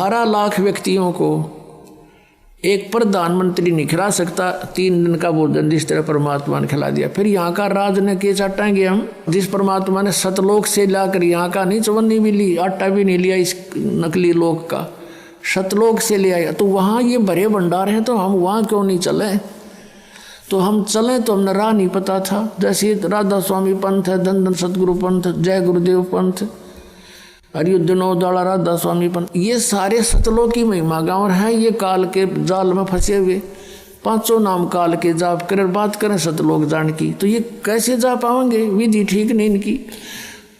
18 लाख व्यक्तियों को एक प्रधानमंत्री नहीं खिला सकता 3 दिन का भोजन जिस तरह परमात्मा ने खिला दिया। फिर यहाँ का राज ने के चाटेंगे हम, जिस परमात्मा ने सतलोक से लाकर यहाँ का नहीं चवन्नी भी ली, आटा भी नहीं लिया इस नकली लोक का, सतलोक से ले आया। तो वहाँ ये भरे भंडार हैं, तो हम वहाँ क्यों नहीं चले? तो हम चलें तो हमने राह नहीं पता था। जैसे राधा स्वामी पंथ है, धन धन सतगुरु पंथ, जय गुरुदेव पंथ, हरियुद्धनोदाड़ा राधा स्वामी पंथ, ये सारे सतलों की महिमा गाँव है। ये काल के जाल में फंसे हुए 5 नाम काल के जाप कर बात करें सतलोक जान की, तो ये कैसे जा पाएंगे? विधि ठीक नहीं इनकी।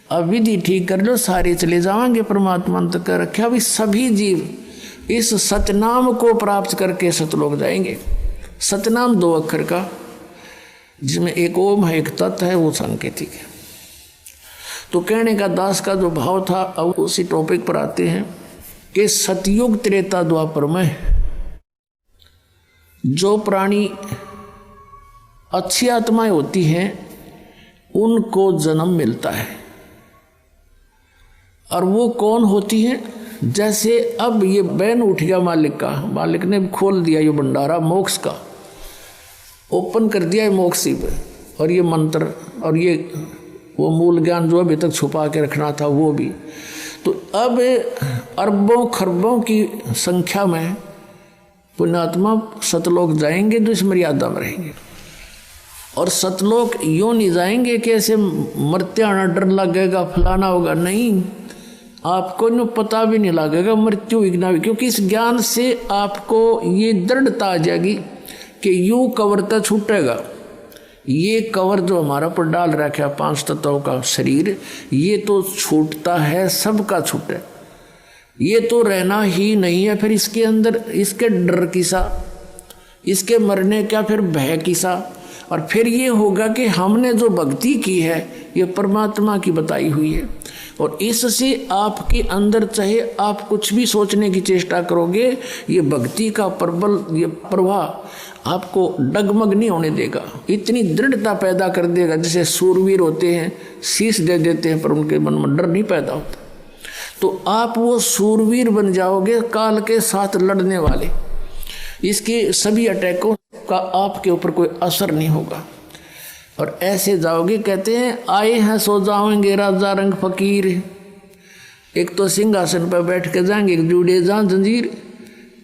अब विधि ठीक कर लो, सारे चले जाएंगे परमात्मा तक कर रखा। अभी सभी जीव इस सतनाम को प्राप्त करके सतलोक जाएंगे। सतनाम 2 अक्षर का, जिसमें एक ओम है, एक तत् है, वो सांकेतिक है। तो कहने का दास का जो भाव था, अब उसी टॉपिक पर आते हैं कि सतयुग त्रेता द्वापर में जो प्राणी अच्छी आत्माएं होती हैं उनको जन्म मिलता है। और वो कौन होती हैं? जैसे अब ये बैन उठ गया मालिक का, मालिक ने खोल दिया ये भंडारा मोक्ष का, ओपन कर दिया है मोक्ष पे, और ये मंत्र और ये वो मूल ज्ञान जो अभी तक छुपा के रखना था वो भी। तो अब अरबों खरबों की संख्या में पुण्यात्मा सतलोक जाएंगे जो इस मर्यादा में रहेंगे। और सतलोक यूँ नहीं जाएंगे कि ऐसे मरते आना डर लगेगा फलाना होगा, नहीं, आपको न पता भी नहीं लगेगा मृत्यु विघ्ना भी, क्योंकि इस ज्ञान से आपको ये दृढ़ता आ जाएगी कि यूँ कवर तो छूटेगा। ये कवर जो हमारा पर डाल रखा 5 तत्वों का शरीर, ये तो छूटता है, सबका छूटे, ये तो रहना ही नहीं है। फिर इसके अंदर इसके डर किसा, इसके मरने का फिर भय किसा। और फिर ये होगा कि हमने जो भक्ति की है ये परमात्मा की बताई हुई है, और इससे आपके अंदर चाहे आप कुछ भी सोचने की चेष्टा करोगे, ये भक्ति का प्रबल ये प्रवाह आपको डगमग नहीं होने देगा, इतनी दृढ़ता पैदा कर देगा। जैसे सूरवीर होते हैं शीश दे देते हैं पर उनके मन में डर नहीं पैदा होता, तो आप वो सूरवीर बन जाओगे, काल के साथ लड़ने वाले। इसके सभी अटैकों का आपके ऊपर कोई असर नहीं होगा, और ऐसे जाओगे। कहते हैं आए हैं सो जाओगे राजा रंग फकीर, एक तो सिंहासन पर बैठ के जाएंगे, एक जुड़े जहाँ जंजीर।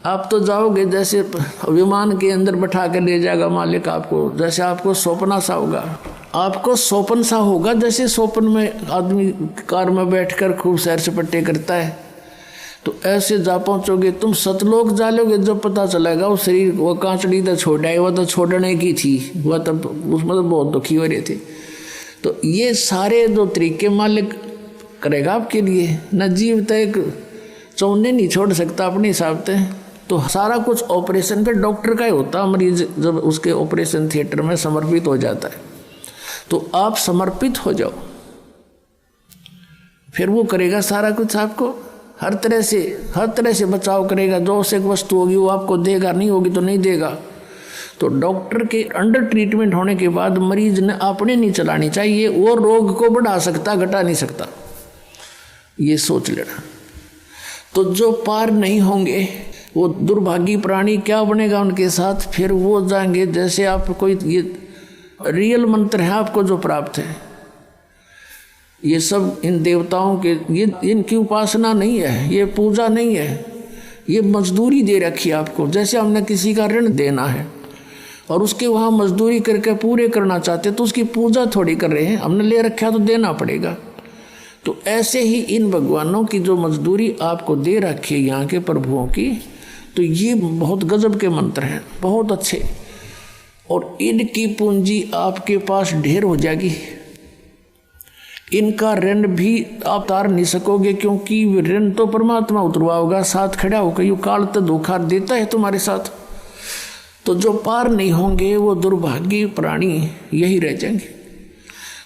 आप तो जाओगे जैसे विमान के अंदर बैठा के ले जाएगा मालिक आपको, जैसे आपको सौंपना सा होगा, आपको सौंपन सा होगा। जैसे सौंपन में आदमी कार में बैठकर खूब सैर सपाटे करता है, तो ऐसे जा पहुँचोगे। तुम सतलोक जा लोगे, जब पता चलेगा वो शरीर वो कांचड़ी तो छोड़ आई, वह तो छोड़ने की थी, वह तब उसमें तो बहुत दुखी हो रहे थे। तो ये सारे जो तरीके मालिक करेगा आपके लिए। न जीव तक चौने नहीं छोड़ सकता अपने हिसाब से, तो सारा कुछ ऑपरेशन पे डॉक्टर का ही होता। मरीज जब उसके ऑपरेशन थिएटर में समर्पित हो जाता है, तो आप समर्पित हो जाओ, फिर वो करेगा सारा कुछ आपको, हर तरह से बचाव करेगा। जो से वस्तु होगी वो आपको देगा, नहीं होगी तो नहीं देगा। तो डॉक्टर के अंडर ट्रीटमेंट होने के बाद मरीज ने अपने नहीं चलानी चाहिए, वो रोग को बढ़ा सकता घटा नहीं सकता, ये सोच लेना। तो जो पार नहीं होंगे वो दुर्भागी प्राणी क्या बनेगा उनके साथ? फिर वो जाएंगे जैसे आप कोई ये रियल मंत्र है आपको जो प्राप्त है, ये सब इन देवताओं के, ये इनकी उपासना नहीं है, ये पूजा नहीं है, ये मजदूरी दे रखी है आपको। जैसे हमने किसी का ऋण देना है और उसके वहाँ मजदूरी करके पूरे करना चाहते तो उसकी पूजा थोड़ी कर रहे हैं, हमने ले रखा तो देना पड़ेगा। तो ऐसे ही इन भगवानों की जो मजदूरी आपको दे रखी है यहाँ के प्रभुओं की, तो ये बहुत गजब के मंत्र हैं, बहुत अच्छे, और इनकी पूंजी आपके पास ढेर हो जाएगी। इनका ऋण भी आप तार नहीं सकोगे, क्योंकि ऋण तो परमात्मा उतरवा होगा, साथ खड़ा होकर यू काल तो धोखा देता है तुम्हारे साथ। तो जो पार नहीं होंगे वो दुर्भाग्य प्राणी यही रह जाएंगे।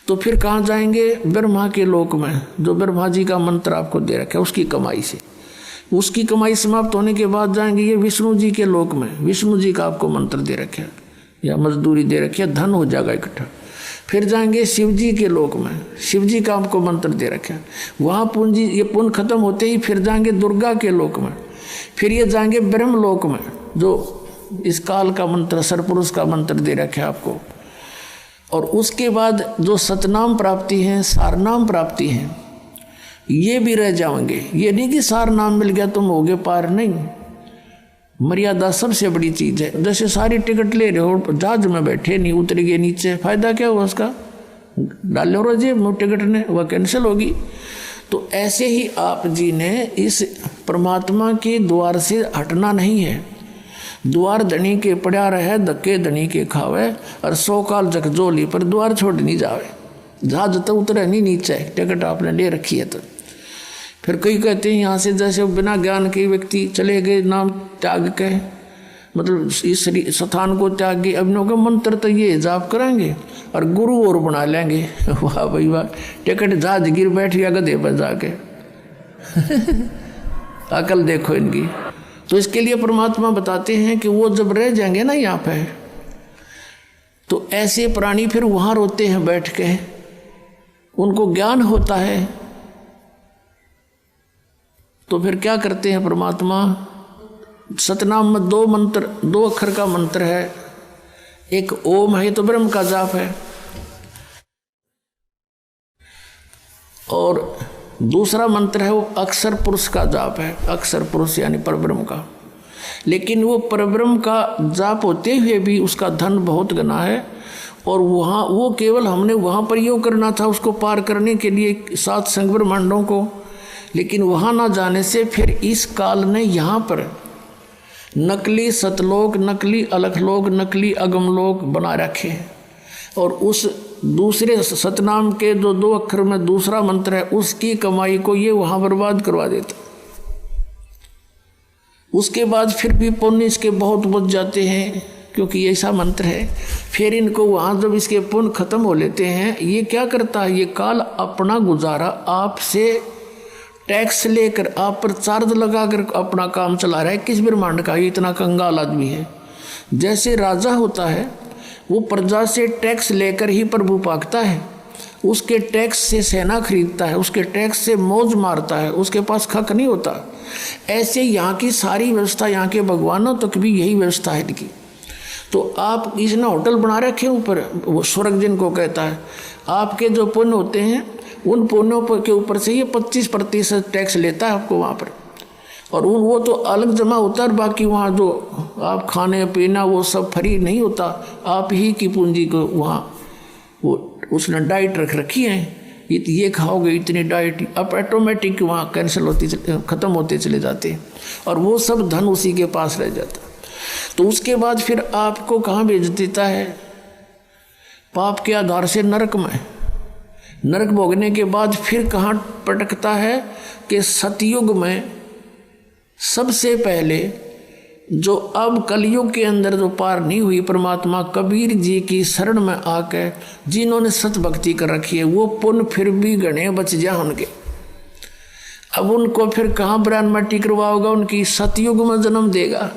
तो फिर कहाँ जाएंगे? ब्रह्मा के लोक में, जो ब्रह्मा जी का मंत्र आपको दे रखा है उसकी कमाई से। उसकी कमाई समाप्त होने के बाद जाएंगे ये विष्णु जी के लोक में, विष्णु जी का आपको मंत्र दे रखा है या मजदूरी दे रखी है, धन हो जाएगा इकट्ठा। फिर जाएंगे शिव जी के लोक में, शिव जी का आपको मंत्र दे रखा है, वहाँ पूंजी ये पुण्य खत्म होते ही फिर जाएंगे दुर्गा के लोक में। फिर ये जाएंगे ब्रह्मलोक में, जो इस काल का मंत्र, सरपुरुष का मंत्र दे रखे आपको। और उसके बाद जो सतनाम प्राप्ति है, सारनाम प्राप्ति है, ये भी रह जाएंगे। ये नहीं कि सार नाम मिल गया तुम होगे पार, नहीं। मर्यादा सबसे बड़ी चीज है। जैसे सारी टिकट ले रहे हो, जहाज में बैठे नहीं, उतर गए नीचे, फायदा क्या हुआ उसका? डाल लो जेब में टिकट ने, वह कैंसिल होगी। तो ऐसे ही आप जी ने इस परमात्मा के द्वार से हटना नहीं है। द्वार धनी के पड़ा रहे, धक्के धनी के खावे, और 100 काल जगजोली पर द्वार छोड़ नहीं जावे। जहाज तो उतरे नहीं नीचे, टिकट आपने ले रखी है। तो फिर कई कहते हैं यहाँ से जैसे बिना ज्ञान के व्यक्ति चले गए, नाम त्याग के, मतलब इस स्थान को त्याग के, अब इनों का मंत्र तो ये जाप करेंगे और गुरु और बना लेंगे। वाह भाई वाह, टिकट जहाज गिर बैठ गया गधे पर जाके। अकल देखो इनकी। तो इसके लिए परमात्मा बताते हैं कि वो जब रह जाएंगे ना यहाँ पे, तो ऐसे प्राणी फिर वहाँ रोते हैं बैठ के, उनको ज्ञान होता है। तो फिर क्या करते हैं परमात्मा? सतनाम में 2 मंत्र, 2 अक्षर का मंत्र है। एक ओम है, तो ब्रह्म का जाप है, और दूसरा मंत्र है वो अक्षर पुरुष का जाप है। अक्षर पुरुष यानी परब्रह्म का। लेकिन वो परब्रह्म का जाप होते हुए भी उसका धन बहुत गना है, और वहाँ वो केवल हमने वहाँ पर योग करना था उसको पार करने के लिए 7 संग ब्रह्मांडों को। लेकिन वहाँ ना जाने से फिर इस काल ने यहाँ पर नकली सतलोक, नकली अलखलोक, नकली अगमलोक बना रखे हैं। और उस दूसरे सतनाम के जो 2 अक्षर में दूसरा मंत्र है, उसकी कमाई को ये वहाँ बर्बाद करवा देता। उसके बाद फिर भी पुण्य इसके बहुत बच जाते हैं, क्योंकि ऐसा मंत्र है। फिर इनको वहाँ जब इसके पुण्य खत्म हो लेते हैं, ये क्या करता है? ये काल अपना गुजारा आपसे टैक्स लेकर, आप पर चार्ज लगाकर अपना काम चला रहा है। किस ब्रह्मांड का ये इतना कंगाल आदमी है? जैसे राजा होता है, वो प्रजा से टैक्स लेकर ही प्रभु पाकता है, उसके टैक्स से सेना खरीदता है, उसके टैक्स से मौज मारता है, उसके पास खक नहीं होता। ऐसे यहाँ की सारी व्यवस्था, यहाँ के भगवानों तक भी यही व्यवस्था है इनकी। तो आप इसने होटल बना रखे ऊपर, वो स्वर्ग जिनको कहता है। आपके जो पुण्य होते हैं, उन पुण्यों के ऊपर से ये 25% टैक्स लेता है आपको वहाँ पर। और वो तो अलग जमा होता है, बाकी वहाँ जो आप खाने पीना वो सब फ्री नहीं होता, आप ही की पूंजी को वहाँ वो उसने डाइट रख रखी है। ये खाओगे इतनी डाइट, अब ऑटोमेटिक वहाँ कैंसिल होती, ख़त्म होते चले जाते हैं, और वो सब धन उसी के पास रह जाता। तो उसके बाद फिर आपको कहाँ भेज देता है? पाप के आधार से नरक में। नरक भोगने के बाद फिर कहाँ पटकता है? कि सतयुग में सबसे पहले जो अब कलयुग के अंदर जो पार नहीं हुई, परमात्मा कबीर जी की शरण में आके जिन्होंने सत भक्ति कर रखी है, वो पुण्य फिर भी गणे बच जा उनके। अब उनको फिर कहाँ ब्रह्म में टिकरवाओगा? उनकी सतयुग में जन्म देगा।